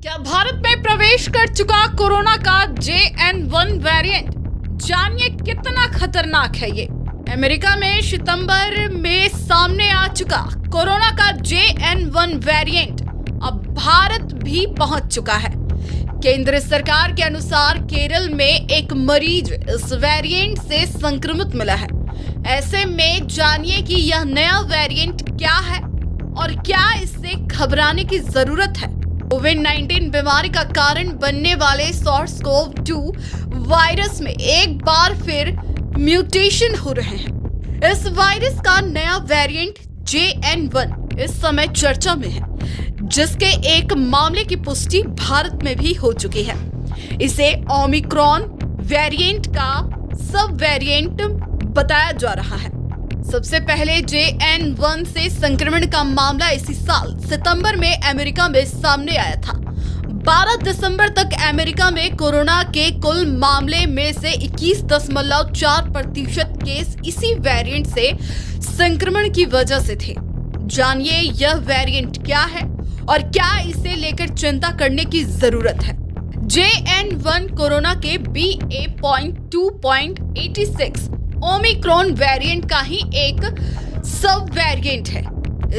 क्या भारत में प्रवेश कर चुका कोरोना का JN1 वेरिएंट? जानिए कितना खतरनाक है ये। अमेरिका में सितंबर में सामने आ चुका कोरोना का JN1 वेरिएंट अब भारत भी पहुंच चुका है। केंद्र सरकार के अनुसार केरल में एक मरीज इस वेरिएंट से संक्रमित मिला है। ऐसे में जानिए कि यह नया वेरिएंट क्या है और क्या इससे घबराने की जरूरत है। कोविड-19 बीमारी का कारण बनने वाले SARS-CoV-2 वायरस में एक बार फिर म्यूटेशन हो रहे हैं। इस वायरस का नया वेरिएंट JN1 इस समय चर्चा में है, जिसके एक मामले की पुष्टि भारत में भी हो चुकी है। इसे ओमिक्रॉन वेरिएंट का सब वेरिएंट बताया जा रहा है। सबसे पहले JN1 से संक्रमण का मामला इसी साल सितंबर में अमेरिका में सामने आया था। 12 दिसंबर तक अमेरिका में कोरोना के कुल मामले में से 21.4% केस इसी वेरिएंट से संक्रमण की वजह से थे। जानिए यह वेरिएंट क्या है और क्या इसे लेकर चिंता करने की जरूरत है। JN1 कोरोना के BA.2.86 ओमिक्रॉन वेरिएंट का ही एक सब वेरिएंट है।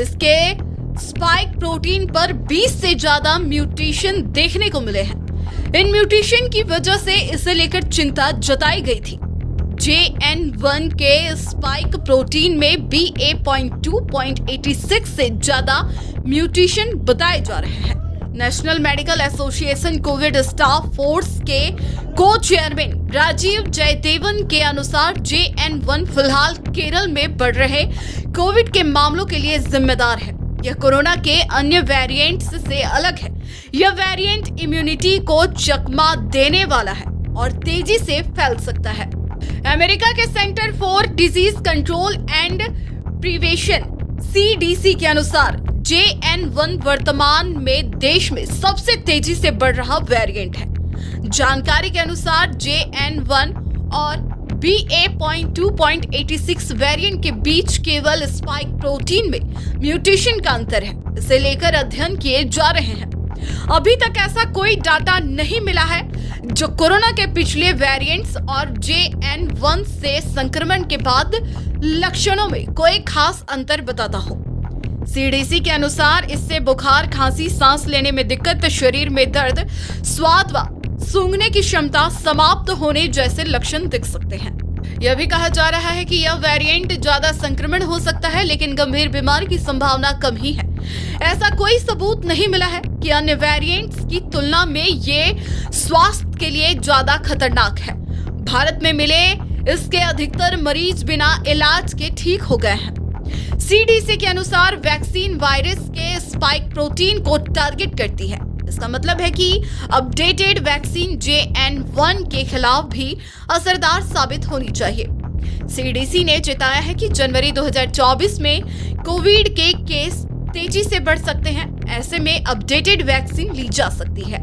इसके स्पाइक प्रोटीन पर 20 से ज्यादा म्यूटेशन देखने को मिले हैं। इन म्यूटेशन की वजह से इसे लेकर चिंता जताई गई थी। JN1 के स्पाइक प्रोटीन में BA.2.86 से ज्यादा म्यूटेशन बताए जा रहे हैं। National medical association Covid staff force के को चेयरमैन राजीव जयदेवन के अनुसार JN1 फिलहाल केरल में बढ़ रहे कोविड के मामलों के लिए जिम्मेदार है। यह कोरोना के अन्य वेरिएंट्स से अलग है। यह वेरिएंट इम्यूनिटी को चकमा देने वाला है और तेजी से फैल सकता है। अमेरिका के centre for disease control and prevention CDC के अनुसार JN1 वर्तमान में देश में सबसे तेजी से बढ़ रहा वेरिएंट है। जानकारी के अनुसार JN1 और BA.2.86 वेरिएंट के बीच केवल स्पाइक प्रोटीन में म्यूटेशन का अंतर है। इसे लेकर अध्ययन किए जा रहे हैं। अभी तक ऐसा कोई डाटा नहीं मिला है जो कोरोना के पिछले वेरिएंट्स और JN1 से संक्रमण के बाद लक्षणों में कोई खास अंतर बताता हो। CDC के अनुसार इससे बुखार, खांसी, सांस लेने में दिक्कत, शरीर में दर्द, स्वाद व सूंघने की क्षमता समाप्त होने जैसे लक्षण दिख सकते हैं। यह भी कहा जा रहा है कि यह वेरिएंट ज्यादा संक्रमण हो सकता है, लेकिन गंभीर बीमारी की संभावना कम ही है। ऐसा कोई सबूत नहीं मिला है कि अन्य वेरिएंट्स की तुलना में ये स्वास्थ्य के लिए ज्यादा खतरनाक है। भारत में मिले इसके अधिकतर मरीज बिना इलाज के ठीक हो गए हैं। CDC के अनुसार वैक्सीन वायरस के स्पाइक प्रोटीन को टारगेट करती है। इसका मतलब है कि अपडेटेड वैक्सीन JN1 के खिलाफ भी असरदार साबित होनी चाहिए। CDC ने चेताया है कि जनवरी 2024 में कोविड के केस तेजी से बढ़ सकते हैं। ऐसे में अपडेटेड वैक्सीन ली जा सकती है।